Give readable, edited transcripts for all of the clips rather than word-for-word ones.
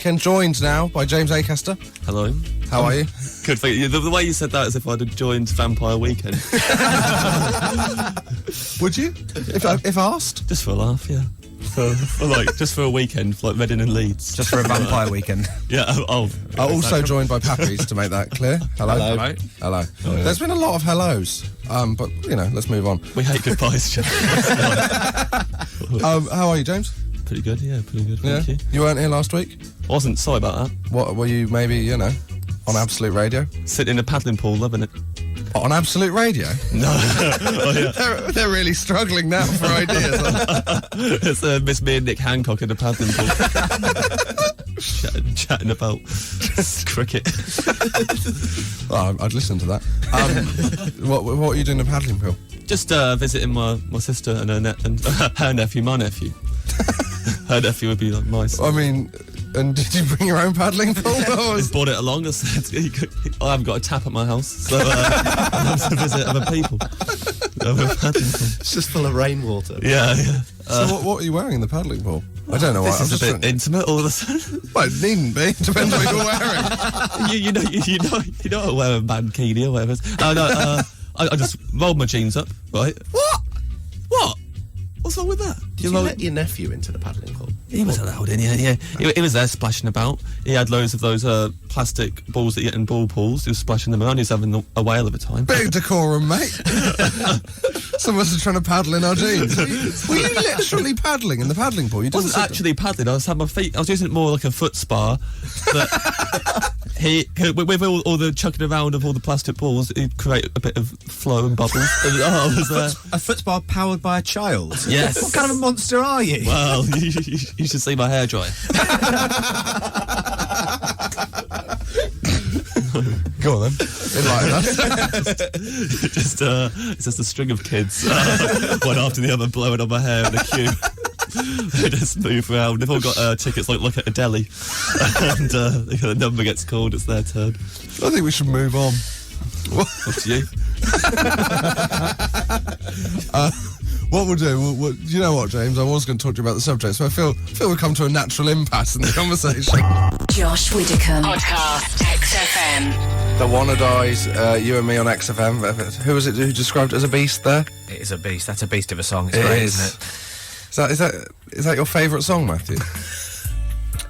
Ken joined now by James Acaster. Hello. How are you? Good. Thank you. The way you said that is if I'd have joined Vampire Weekend. Would you? If asked? Just for a laugh, yeah. Just for a weekend, like Reading and Leeds. Just for a Vampire Weekend. Yeah. Also joined by Pappy's to make that clear. Hello. Hello. There's been a lot of hellos, but let's move on. We hate goodbyes, James. How are you, James? Pretty good, yeah. Pretty good. Thank you. You weren't here last week? I wasn't. Sorry about that. What were you? Maybe on Absolute Radio? Sitting in a paddling pool, loving it. On Absolute Radio? No. Oh, yeah. They're really struggling now for ideas. It's Miss Me and Nick Hancock in the paddling pool. chatting about cricket. Oh, I'd listen to that. What are you doing in the paddling pool? Just visiting my sister and her nephew, my nephew. Her nephew would be like my son. I mean, and did you bring your own paddling pool? Just brought it along. I said, I haven't got a tap at my house, so I have to visit other people. It's just full of rainwater. Yeah. So what are you wearing in the paddling pool? I don't know. This is a bit intimate all of a sudden. Well, it needn't be. Depends what you're wearing. you know I wear a mankini or whatever. I just rolled my jeans up, right? What? What's wrong with that? Did you let your nephew into the paddling pool? He was allowed in, yeah. He was there splashing about. He had loads of those plastic balls that you get in ball pools. He was splashing them around. He was having a whale of a time. Bit of decorum, mate. Some of us are trying to paddle in our jeans. Were you literally paddling in the paddling pool? You wasn't actually paddling. I was using it more like a foot spa. But with all the chucking around of all the plastic balls, it'd create a bit of flow and bubbles. A foot spa powered by a child? Yes. What kind of a monster are you? Well, you should see my hairdryer. Go on then. Enlighten us. It's just a string of kids, one after the other, blowing on my hair in a queue. They just move around. They've all got tickets like at a deli, and the number gets called. It's their turn. I think we should move on. Up to you. What we'll do, you know what, James? I was going to talk to you about the subject, so I feel we've come to a natural impasse in the conversation. Josh Widdicombe. Podcast XFM. The Wannadies, you and me on XFM. Who was it who described it as a beast there? It is a beast. That's a beast of a song. It's great, isn't it? Is that your favourite song, Matthew?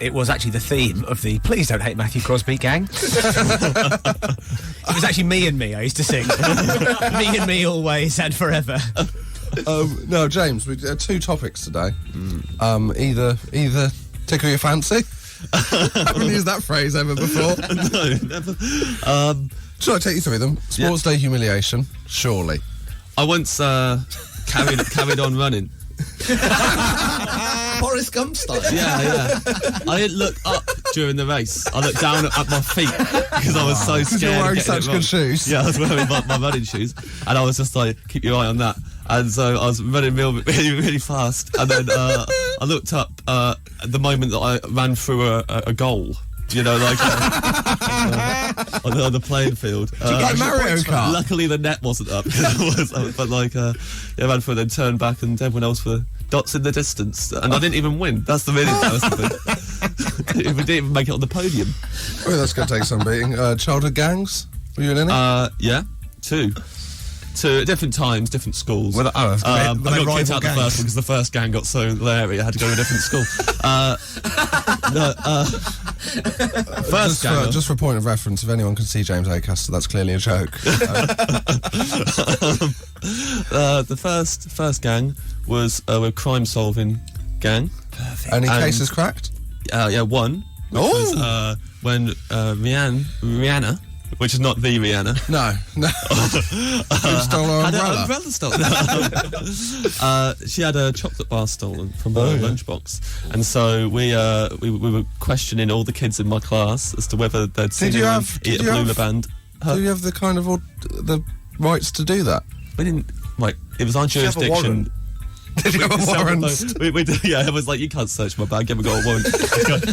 It was actually the theme of the Please Don't Hate Matthew Crosby gang. It was actually Me and Me I used to sing. Me and Me always and forever. No, James, we had two topics today. Either tickle your fancy. I haven't used that phrase ever before. No, never. Shall I take you through them? Sports Day humiliation, surely. I once carried on running. Forrest Gump style. Yeah. I didn't look up during the race. I looked down at my feet because I was so scared. You're wearing such good shoes. Yeah, I was wearing my running shoes, and I was just like, keep your eye on that. And so I was running really, really fast, and then I looked up at the moment that I ran through a goal. Like on the playing field. Did you get Mario Kart? Luckily, the net wasn't up. But I ran through, then turned back, and everyone else were dots in the distance, and I didn't even win. That's the really embarrassing thing. We didn't even make it on the podium. Oh, that's going to take some beating. Childhood gangs? Were you in any? Yeah, two at different times, different schools. I got kicked out the first one because the first gang got so leery I had to go to a different school. Just for a point of reference, if anyone can see James Acaster, that's clearly a joke. The first gang was a crime-solving gang. Perfect. Any cases cracked? Yeah, one. Which was when Rihanna, which is not the Rihanna. No. Who stole her umbrella? Umbrella stolen. She had a chocolate bar stolen from her lunchbox, and so we were questioning all the kids in my class as to whether they'd seen eat a Bloomer band. Do you have the kind of the rights to do that? We didn't. It was our jurisdiction. Did you have a warrant? It was like, you can't search my bag, you haven't got a warrant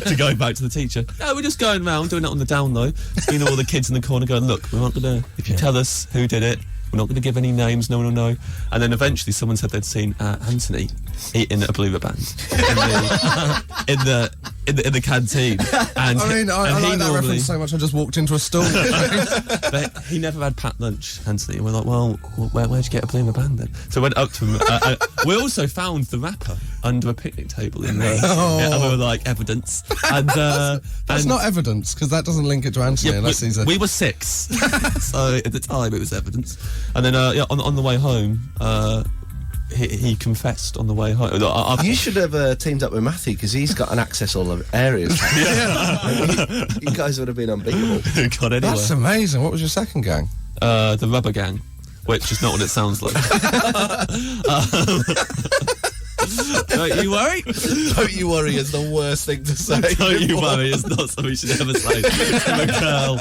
to go back to the teacher. No, we're just going around doing it on the down low, seeing all the kids in the corner going, look, we're not going to, if you tell us who did it, we're not going to give any names, no one will know. And then eventually someone said they'd seen Anthony eating a Believer band in the canteen. And I mean, I he like that normally- reference so much. I just walked into a stall. But he never had packed lunch, Anthony. And we're like, well, where'd you get a Believer band then? So we went up to him. We also found the wrapper under a picnic table in there. Yeah, and we were like, evidence. And That's not evidence, because that doesn't link it to Anthony unless he's a... we were 6, so at the time it was evidence. And then on the way home, he confessed on the way home. You should have teamed up with Matthew, because he's got an access all over areas. You guys would have been unbeatable. God, anyway. That's amazing. What was your second gang? The Rubber Gang, which is not what it sounds like. Don't you worry. Don't you worry is the worst thing to say. Don't you worry, it's not something you should ever say to a girl.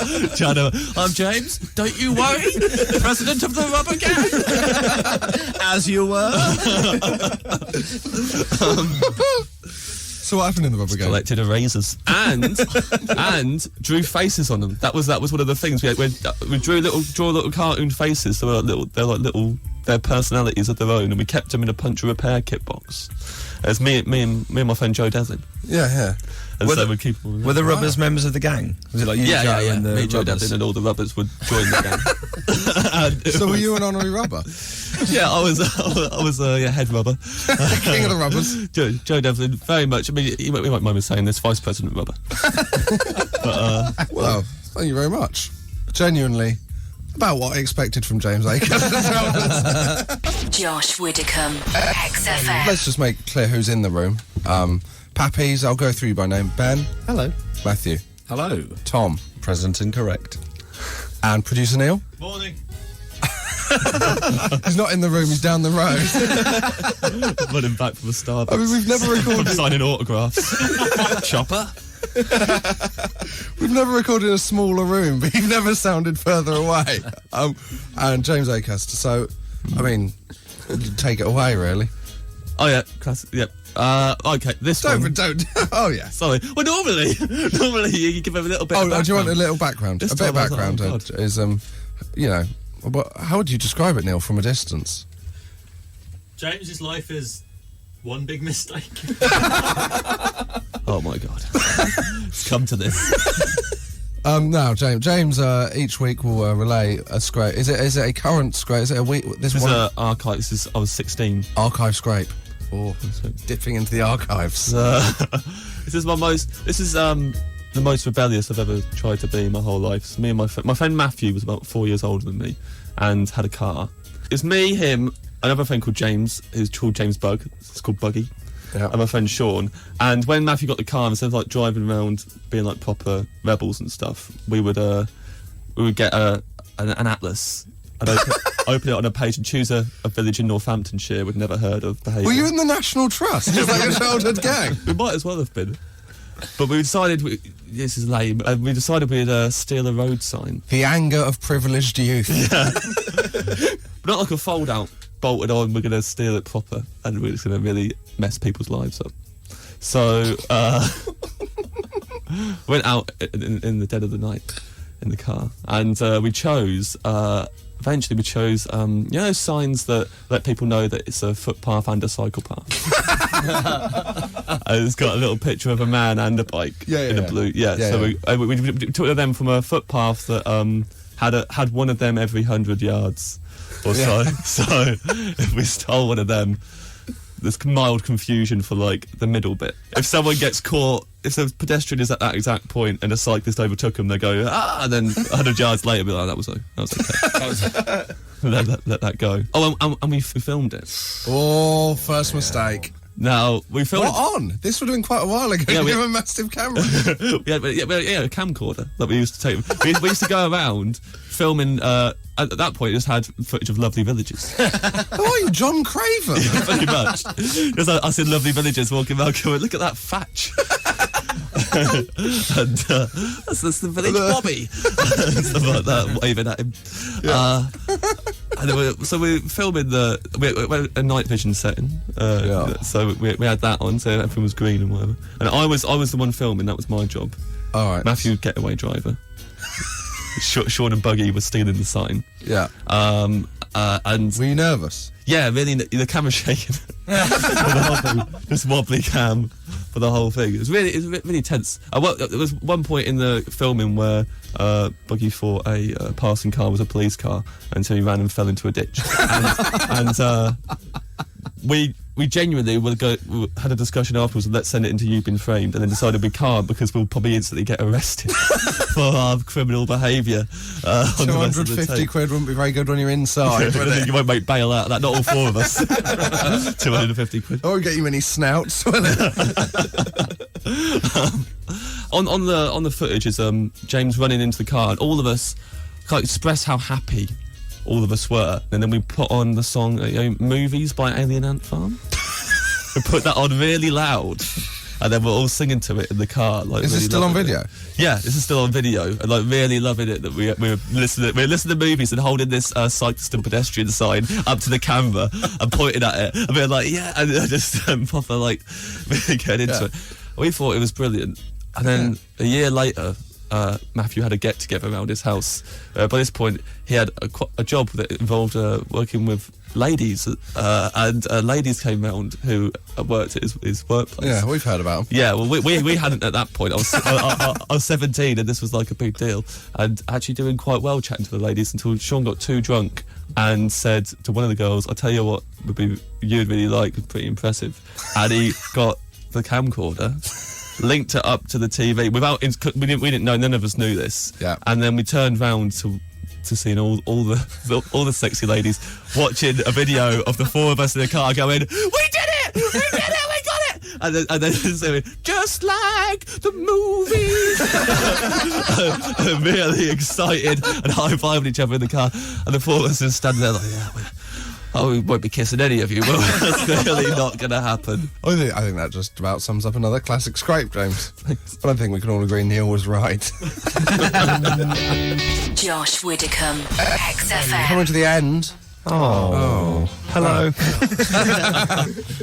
I'm James, don't you worry, president of the Rubber Gang. As you were. So what happened in the Rubber Gang? Collected erasers and drew faces on them. That was one of the things we drew little cartoon faces. So they're like little their personalities of their own, and we kept them in a punch and repair kit box. It's me and my friend Joe Devlin. Yeah. And Were so the- we keep them. Were the Rubbers members of the gang? Was it like you, Joe, and the Me, Joe Rubbers? Devlin, and all the Rubbers would join the gang. And it So were was- you an honorary rubber? Yeah, I was head rubber. King of the rubbers? Joe Devlin, very much. I mean, you won't mind me saying this, Vice President Rubber. Well, thank you very much. Genuinely, about what I expected from James Acaster. Josh Widdicombe, XFM. Let's just make clear who's in the room. Pappies, I'll go through you by name. Ben. Hello. Matthew. Hello. Tom. President incorrect. And producer Neil. Morning. He's not in the room, he's down the road. Running back from the Starbucks. I mean, we've never I'm recorded... signing autographs. Chopper. We've never recorded in a smaller room, but you've never sounded further away. And James Acaster. So, I mean, take it away, really. Oh yeah, classic. Yep. Okay, this one. Don't. Oh yeah. Sorry. Well, normally you give them a little bit. Oh, of do you want a background. little background? This A bit of time I was like, background oh, God. is, you know, how would you describe it, Neil, from a distance? James's life is one big mistake. Oh my God. It's come to this. No, James. Each week will relay a scrape. Is it a current scrape? Is it a week? This This is one archive. I was 16. archive scrape. Or dipping into the archives. This is the most rebellious I've ever tried to be my whole life. It's me and my friend Matthew was about 4 years older than me and had a car. It's me, him, another friend called James, who's called James Bug. It's called Buggy. Yeah. And my friend Sean. And when Matthew got the car, instead of like driving around being like proper rebels and stuff, we would get an atlas and open it on a page and choose a village in Northamptonshire we'd never heard of. Behaviour. Were you in the National Trust? Just like a childhood gang. We might as well have been. But we decided, this is lame, we decided we'd steal a road sign. The anger of privileged youth. But not like a fold-out, bolted on, we're going to steal it proper, and we're just going to really mess people's lives up. So, went out in the dead of the night in the car, and we chose... Eventually we chose, signs that let people know that it's a footpath and a cycle path. And it's got a little picture of a man and a bike in a blue. So we took them from a footpath that had one of them every 100 yards or so. So if we stole one of them, there's mild confusion for like the middle bit. If someone gets caught, if the pedestrian is at that exact point and a cyclist overtook them, they go and then 100 yards later, be like, that was okay. let that go. Oh, and we filmed it. Oh, first mistake. Now we filmed. What on? This would have been quite a while ago. Yeah, We we- have a massive camera. Yeah, a camcorder that we used to take. We used to go around filming. At that point, it just had footage of lovely villages. Who are you, John Craven? Pretty much. Just like us in lovely villages walking around going, look at that thatch. And that's the village Bobby. Stuff like that, waving at him. So we're filming we're a night vision setting. So we had that on, so everything was green and whatever. And I was the one filming, that was my job. All right. Matthew, getaway driver. Sean and Buggy were stealing the sign. Yeah. and Were you nervous? yeah, really, the camera's shaking. For the whole thing. This wobbly cam for the whole thing. It was really tense. There was one point in the filming where Buggy thought a passing car was a police car until he ran and fell into a ditch. and we genuinely had a discussion afterwards. Let's send it into You've Been Framed, and then decided we can't because we'll probably instantly get arrested for our criminal behaviour. 250 quid wouldn't be very good when you're inside, would it? You won't make bail out of that. Not all four of us. 250 quid. I won't get you many snouts, will it? On the footage is James running into the car, and all of us can't express how happy all of us were, and then we put on the song Movies by Alien Ant Farm. We put that on really loud, and then we're all singing to it in the car. Like, Is really this still on loving video? it. Yeah, this is still on video, and like really loving it that we're listening to movies and holding this cyclist and pedestrian sign up to the camera and pointing at it and being like, yeah, and just proper like really getting into it. We thought it was brilliant, and then a year later, Matthew had a get-together around his house. By this point, he had a job that involved working with ladies, and ladies came round who worked at his workplace. Yeah, we've heard about them. Yeah, well, we hadn't at that point. I was 17, and this was like a big deal, and actually doing quite well chatting to the ladies until Sean got too drunk and said to one of the girls, "I'll tell you what would be you'd really like, pretty impressive," and he got the camcorder, linked it up to the TV without. We didn't know. None of us knew this. Yeah. And then we turned round to seeing all the sexy ladies watching a video of the four of us in the car going, "We did it! We did it! We got it!" And then saying, "Just like the movies." And really excited and high-fiving each other in the car, and the four of us just standing there like, "Yeah, we won't be kissing any of you, but that's clearly not going to happen." I think that just about sums up another classic scrape, James. But I think we can all agree Neil was right. Josh Widdicombe, XFM. Coming to the end. Oh. Hello.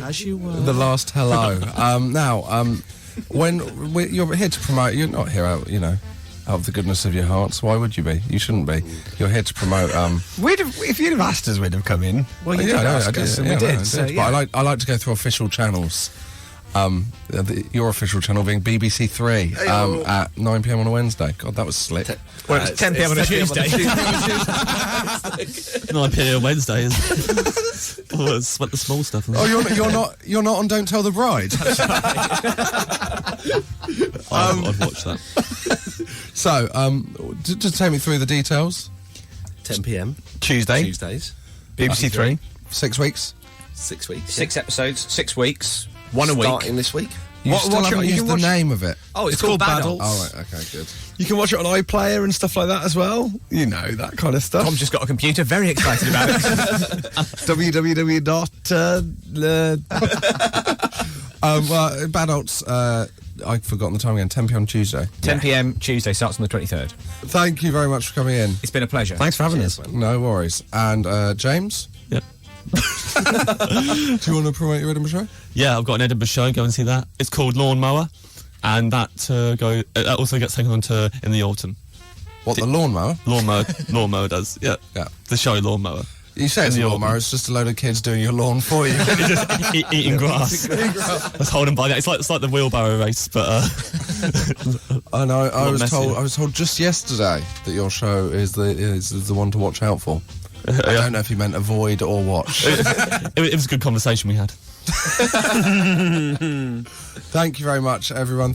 As you were. The last hello. When you're here to promote, you're not here out of the goodness of your hearts. Why would you be? You shouldn't be. You're here to promote. If you'd have asked us, we'd have come in. Well, you did ask us, and we did. So, yeah. But I like to go through official channels. Your official channel being BBC Three at 9 p.m. on a Wednesday. God, that was slick. Well, it's 10 p.m. on a Tuesday. 9 p.m. on Wednesday is. Sweat the small stuff. Oh, you're not on Don't Tell the Bride. I'd watch that. So, just take me through the details. 10 p.m. Tuesdays. BBC Three. 6 weeks. 6 weeks. 6 episodes, 6 weeks, one a week. Starting this week. You still haven't used the name of it. Oh, it's called Bad Adults. Oh, right, okay, good. You can watch it on iPlayer and stuff like that as well. You know, that kind of stuff. Tom's just got a computer, very excited about it. www. Bad Adults, I've forgotten the time again, 10 p.m. Tuesday. 10 p.m. Tuesday, starts on the 23rd. Thank you very much for coming in. It's been a pleasure. Thanks for having us. No worries. And James? Yeah. Do you want to promote your Edinburgh show? Yeah, I've got an Edinburgh show. Go and see that. It's called Lawnmower, and that also gets taken on to in the autumn. What, the lawnmower? Lawnmower does. Yeah. The show Lawnmower. You say it's In a the lawnmower, it's just a load of kids doing your lawn for you. Just eating grass. I was holding by that. It's like the wheelbarrow race, but. I know. I was messy. told just yesterday that your show is the one to watch out for. I don't know if you meant avoid or watch. It was a good conversation we had. Thank you very much, everyone.